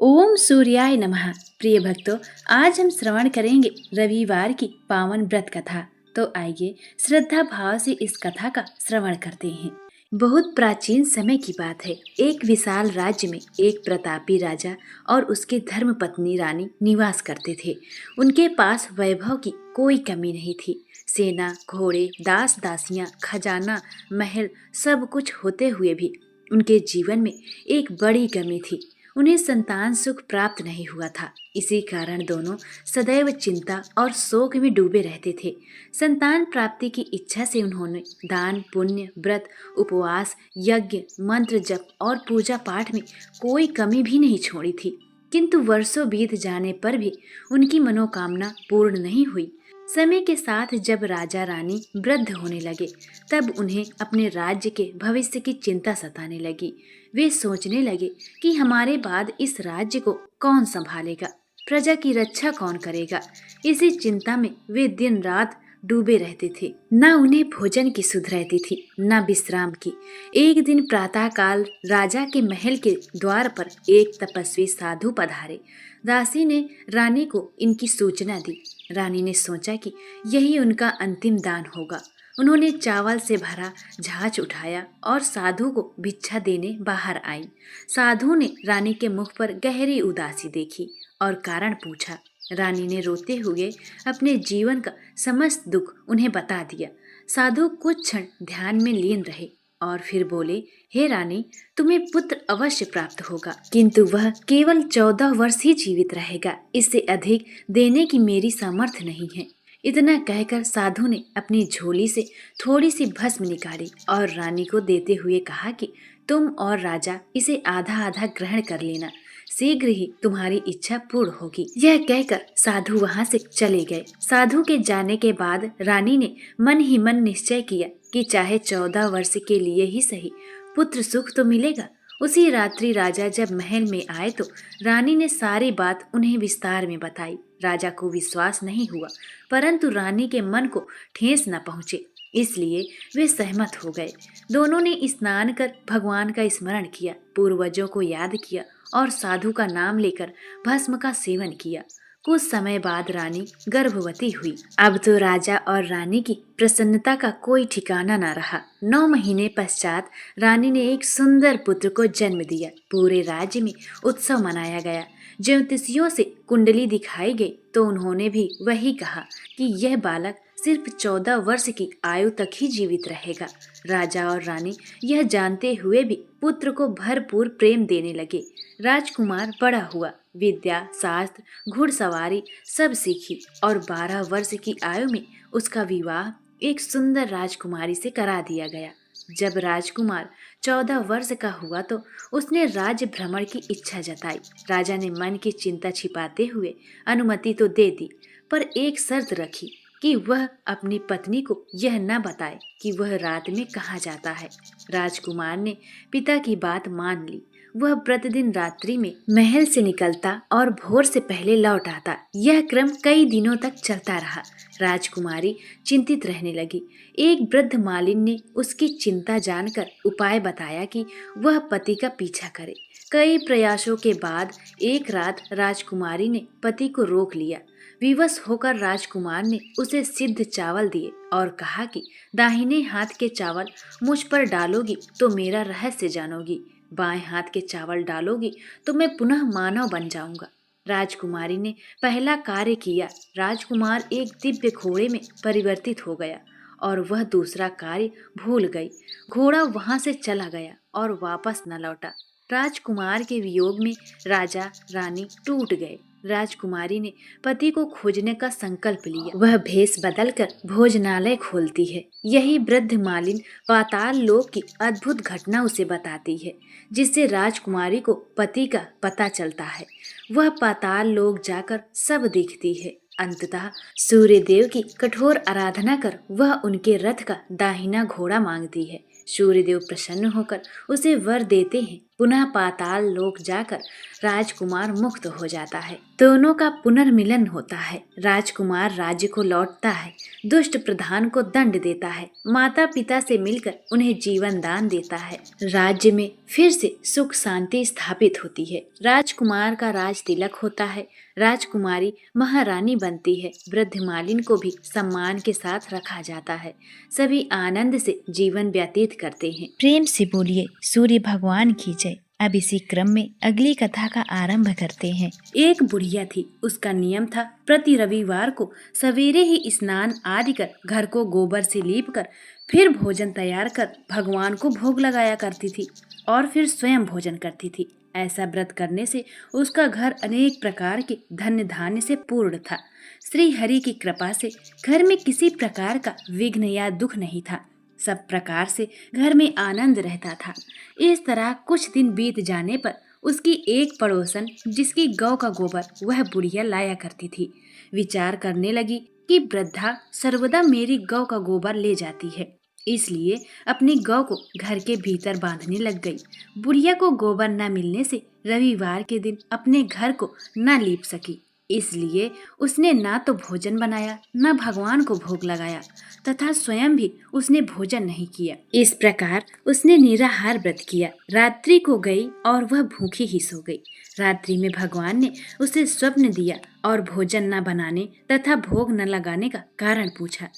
ओम सूर्याय नमः। प्रिय भक्तों, आज हम श्रवण करेंगे रविवार की पावन व्रत कथा। तो आइए श्रद्धा भाव से इस कथा का श्रवण करते हैं। बहुत प्राचीन समय की बात है। एक विशाल राज्य में एक प्रतापी राजा और उसकी धर्म पत्नी रानी निवास करते थे। उनके पास वैभव की कोई कमी नहीं थी। सेना, घोड़े, दास दासियां, खजाना, महल सब कुछ होते हुए भी उनके जीवन में एक बड़ी कमी थी। उन्हें संतान सुख प्राप्त नहीं हुआ था। इसी कारण दोनों सदैव चिंता और शोक में डूबे रहते थे। संतान प्राप्ति की इच्छा से उन्होंने दान, पुण्य, व्रत, उपवास, यज्ञ, मंत्र जप और पूजा पाठ में कोई कमी भी नहीं छोड़ी थी। किंतु वर्षों बीत जाने पर भी उनकी मनोकामना पूर्ण नहीं हुई। समय के साथ जब राजा रानी वृद्ध होने लगे, तब उन्हें अपने राज्य के भविष्य की चिंता सताने लगी। वे सोचने लगे कि हमारे बाद इस राज्य को कौन संभालेगा, प्रजा की रक्षा कौन करेगा। इसी चिंता में वे दिन रात डूबे रहते थे। न उन्हें भोजन की सुध रहती थी, न विश्राम की। एक दिन प्रातः काल राजा के महल के द्वार पर एक तपस्वी साधु पधारे। दासी ने रानी को इनकी सूचना दी। रानी ने सोचा कि यही उनका अंतिम दान होगा। उन्होंने चावल से भरा झाछ उठाया और साधु को भिक्षा देने बाहर आई। साधु ने रानी के मुख पर गहरी उदासी देखी और कारण पूछा। रानी ने रोते हुए अपने जीवन का समस्त दुख उन्हें बता दिया। साधु कुछ क्षण ध्यान में लीन रहे और फिर बोले, हे रानी, तुम्हें पुत्र अवश्य प्राप्त होगा, किंतु वह केवल 14 वर्ष ही जीवित रहेगा। इससे अधिक देने की मेरी सामर्थ्य नहीं है। इतना कहकर साधु ने अपनी झोली से थोड़ी सी भस्म निकाली और रानी को देते हुए कहा कि तुम और राजा इसे आधा आधा ग्रहण कर लेना, शीघ्र ही तुम्हारी इच्छा पूर्ण होगी। यह कहकर साधु वहां से चले गए। साधु के जाने के बाद रानी ने मन ही मन निश्चय किया कि चाहे 14 वर्ष के लिए ही सही, पुत्र सुख तो मिलेगा। उसी रात्रि राजा जब महल में आए तो रानी ने सारी बात उन्हें विस्तार में बताई। राजा को विश्वास नहीं हुआ, परंतु रानी के मन को ठेस न पहुंचे, इसलिए वे सहमत हो गए। दोनों ने स्नान कर भगवान का स्मरण किया, पूर्वजों को याद किया और साधु का नाम लेकर भस्म का सेवन किया। कुछ समय बाद रानी गर्भवती हुई। अब तो राजा और रानी की प्रसन्नता का कोई ठिकाना न रहा। 9 महीने पश्चात रानी ने एक सुंदर पुत्र को जन्म दिया। पूरे राज्य में उत्सव मनाया गया। ज्योतिषियों से कुंडली दिखाई गई तो उन्होंने भी वही कहा कि यह बालक सिर्फ 14 वर्ष की आयु तक ही जीवित रहेगा। राजा और रानी यह जानते हुए भी पुत्र को भरपूर प्रेम देने लगे। राजकुमार बड़ा हुआ, विद्या, शास्त्र, घुड़सवारी सब सीखी और 12 वर्ष की आयु में उसका विवाह एक सुंदर राजकुमारी से करा दिया गया। जब राजकुमार 14 वर्ष का हुआ तो उसने राज्य भ्रमण की इच्छा जताई। राजा ने मन की चिंता छिपाते हुए अनुमति तो दे दी, पर एक शर्त रखी कि वह अपनी पत्नी को यह न बताए कि वह रात में कहाँ जाता है। राजकुमार ने पिता की बात मान ली। वह प्रतिदिन रात्रि में महल से निकलता और भोर से पहले लौट आता। यह क्रम कई दिनों तक चलता रहा। राजकुमारी चिंतित रहने लगी। एक वृद्ध मालिन ने उसकी चिंता जानकर उपाय बताया कि वह पति का पीछा करे। कई प्रयासों के बाद एक रात राजकुमारी ने पति को रोक लिया। विवश होकर राजकुमार ने उसे सिद्ध चावल दिए और कहा कि दाहिने हाथ के चावल मुझ पर डालोगी तो मेरा रहस्य जानोगी, बाएं हाथ के चावल डालोगी तो मैं पुनः मानव बन जाऊंगा। राजकुमारी ने पहला कार्य किया। राजकुमार एक दिव्य घोड़े में परिवर्तित हो गया और वह दूसरा कार्य भूल गई। घोड़ा वहां से चला गया और वापस न लौटा। राजकुमार के वियोग में राजा रानी टूट गए। राजकुमारी ने पति को खोजने का संकल्प लिया। वह भेष बदलकर भोजनालय खोलती है। यही वृद्ध मालिन पाताल लोक की अद्भुत घटना उसे बताती है, जिससे राजकुमारी को पति का पता चलता है। वह पाताल लोक जाकर सब देखती है। अंततः सूर्य देव की कठोर आराधना कर वह उनके रथ का दाहिना घोड़ा मांगती है। सूर्यदेव प्रसन्न होकर उसे वर देते हैं पुनः पाताल लोक जाकर राजकुमार मुक्त हो जाता है। दोनों का पुनर्मिलन होता है। राजकुमार राज्य को लौटता है, दुष्ट प्रधान को दंड देता है, माता पिता से मिलकर उन्हें जीवन दान देता है। राज्य में फिर से सुख शांति स्थापित होती है। राजकुमार का राज तिलक होता है, राजकुमारी महारानी बनती है। वृद्ध मालिन को भी सम्मान के साथ रखा जाता है। सभी आनंद से जीवन व्यतीत करते हैं। प्रेम से बोलिए सूर्य भगवान की जय। अब इसी क्रम में अगली कथा का आरंभ करते हैं। एक बुढ़िया थी। उसका नियम था प्रति रविवार को सवेरे ही स्नान आदि कर घर को गोबर से लीप कर फिर भोजन तैयार कर भगवान को भोग लगाया करती थी और फिर स्वयं भोजन करती थी। ऐसा व्रत करने से उसका घर अनेक प्रकार के धन्य धान्य से पूर्ण था। श्री हरि की कृपा से घर में किसी प्रकार का विघ्न या दुख नहीं था। सब प्रकार से घर में आनंद रहता था। इस तरह कुछ दिन बीत जाने पर उसकी एक पड़ोसन, जिसकी गौ का गोबर वह बुढ़िया लाया करती थी, विचार करने लगी कि वृद्धा सर्वदा मेरी गौ का गोबर ले जाती है, इसलिए अपनी गौ को घर के भीतर बांधने लग गई। बुढ़िया को गोबर न मिलने से रविवार के दिन अपने घर को न लीप सकी, इसलिए उसने ना तो भोजन बनाया न भगवान को भोग लगाया तथा स्वयं भी उसने भोजन नहीं किया। इस प्रकार उसने निराहार व्रत किया। रात्रि को गई और वह भूखी ही सो गई। रात्रि में भगवान ने उसे स्वप्न दिया और भोजन न बनाने तथा भोग न लगाने का कारण पूछा।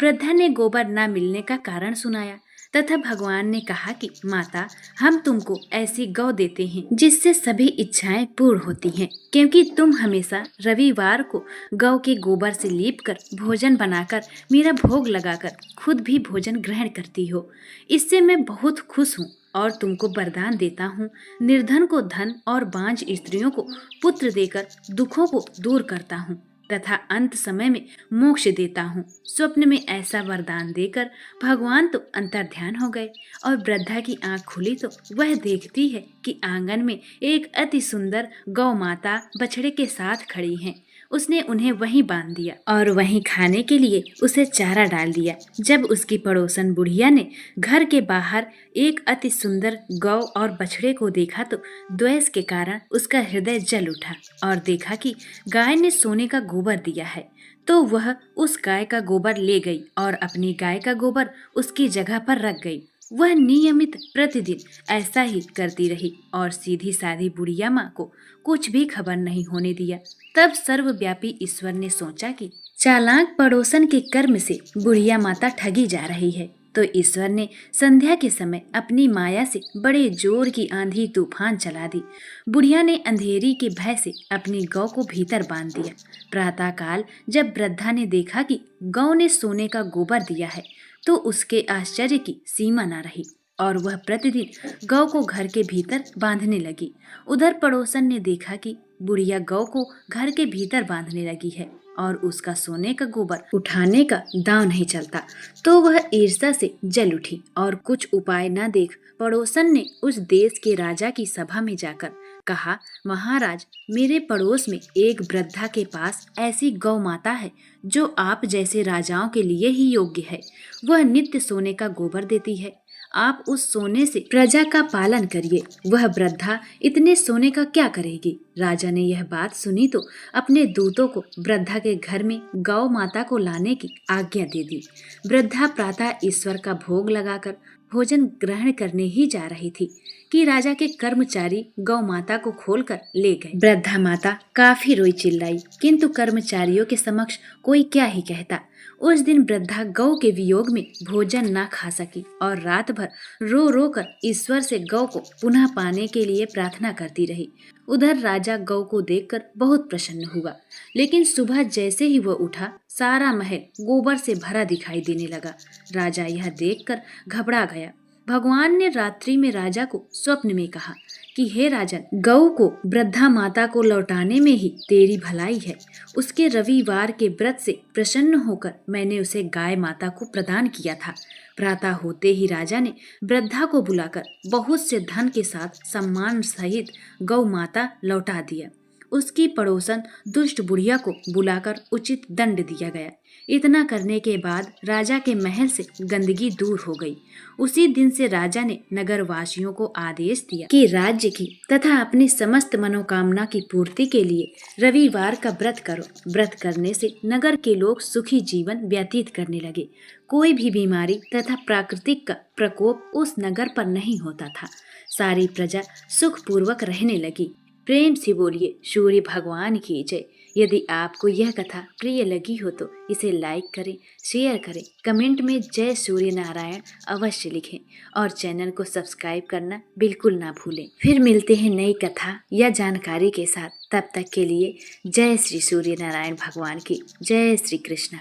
वृद्धा ने गोबर न मिलने का कारण सुनाया तथा भगवान ने कहा कि माता, हम तुमको ऐसी गौ देते हैं जिससे सभी इच्छाएं पूर्ण होती हैं, क्योंकि तुम हमेशा रविवार को गौ के गोबर से लीपकर भोजन बनाकर मेरा भोग लगाकर खुद भी भोजन ग्रहण करती हो। इससे मैं बहुत खुश हूँ और तुमको वरदान देता हूँ, निर्धन को धन और बांझ स्त्रियों को पुत्र देकर दुखों को दूर करता हूँ तथा अंत समय में मोक्ष देता हूँ। स्वप्न में ऐसा वरदान देकर भगवान तो अंतर्ध्यान हो गए और वृद्धा की आंख खुली तो वह देखती है कि आंगन में एक अति सुंदर गौ माता बछड़े के साथ खड़ी हैं। उसने उन्हें वहीं बांध दिया और वहीं खाने के लिए उसे चारा डाल दिया। जब उसकी पड़ोसन बुढ़िया ने घर के बाहर एक अति सुंदर गौ और बछड़े को देखा तो द्वेष के कारण उसका हृदय जल उठा और देखा कि गाय ने सोने का गोबर दिया है, तो वह उस गाय का गोबर ले गई और अपनी गाय का गोबर उसकी जगह पर रख गई। वह नियमित प्रतिदिन ऐसा ही करती रही और सीधी सादी बुढ़िया माँ को कुछ भी खबर नहीं होने दिया। तब सर्वव्यापी ईश्वर ने सोचा कि चालाक पड़ोसन के कर्म से बुढ़िया माता ठगी जा रही है, तो ईश्वर ने संध्या के समय अपनी माया से बड़े जोर की आंधी तूफान चला दी। बुढ़िया ने अंधेरी के भय से अपनी गौ को भीतर बांध दिया। प्रातःकाल जब वृद्धा ने देखा कि गौ ने सोने का गोबर दिया है, तो उसके आश्चर्य की सीमा न रही और वह प्रतिदिन गौ को घर के भीतर बांधने लगी। उधर पड़ोसन ने देखा कि बुढ़िया गौ को घर के भीतर बांधने लगी है और उसका सोने का गोबर उठाने का दांव नहीं चलता, तो वह ईर्ष्या से जल उठी और कुछ उपाय न देख पड़ोसन ने उस देश के राजा की सभा में जाकर कहा, महाराज, मेरे पड़ोस में एक वृद्धा के पास ऐसी गौ माता है जो आप जैसे राजाओं के लिए ही योग्य है। वह नित्य सोने का गोबर देती है। आप उस सोने से प्रजा का पालन करिए। वह वृद्धा इतने सोने का क्या करेगी? राजा ने यह बात सुनी तो अपने दूतों को वृद्धा के घर में गौ माता को लाने की आज्ञा दे दी। वृद्धा प्रातः ईश्वर का भोग लगाकर भोजन ग्रहण करने ही जा रही थी कि राजा के कर्मचारी गौ माता को खोलकर ले गए। वृद्धा माता काफी रोई चिल्लाई, किंतु कर्मचारियों के समक्ष कोई क्या ही कहता। उस दिन वृद्धा गौ के वियोग में भोजन न खा सकी और रात भर रो रो कर ईश्वर से गौ को पुनः पाने के लिए प्रार्थना करती रही। उधर राजा गौ को देखकर बहुत प्रसन्न हुआ, लेकिन सुबह जैसे ही वह उठा, सारा महल गोबर से भरा दिखाई देने लगा। राजा यह देखकर घबरा गया। भगवान ने रात्रि में राजा को स्वप्न में कहा कि हे राजन, गौ को वृद्धा माता को लौटाने में ही तेरी भलाई है। उसके रविवार के व्रत से प्रसन्न होकर मैंने उसे गाय माता को प्रदान किया था। प्रातः होते ही राजा ने वृद्धा को बुलाकर बहुत से धन के साथ सम्मान सहित गौ माता लौटा दिया। उसकी पड़ोसन दुष्ट बुढ़िया को बुलाकर उचित दंड दिया गया। इतना करने के बाद राजा के महल से गंदगी दूर हो गई। उसी दिन से राजा ने नगर वासियों को आदेश दिया कि राज्य की तथा अपनी समस्त मनोकामना की पूर्ति के लिए रविवार का व्रत करो। व्रत करने से नगर के लोग सुखी जीवन व्यतीत करने लगे। कोई भी बीमारी तथा प्राकृतिक का प्रकोप उस नगर पर नहीं होता था। सारी प्रजा सुखपूर्वक रहने लगी। प्रेम से बोलिए सूर्य भगवान की जय। यदि आपको यह कथा प्रिय लगी हो तो इसे लाइक करें, शेयर करें, कमेंट में जय सूर्य नारायण अवश्य लिखें और चैनल को सब्सक्राइब करना बिल्कुल ना भूलें। फिर मिलते हैं नई कथा या जानकारी के साथ। तब तक के लिए जय श्री सूर्य नारायण भगवान की जय। श्री कृष्ण।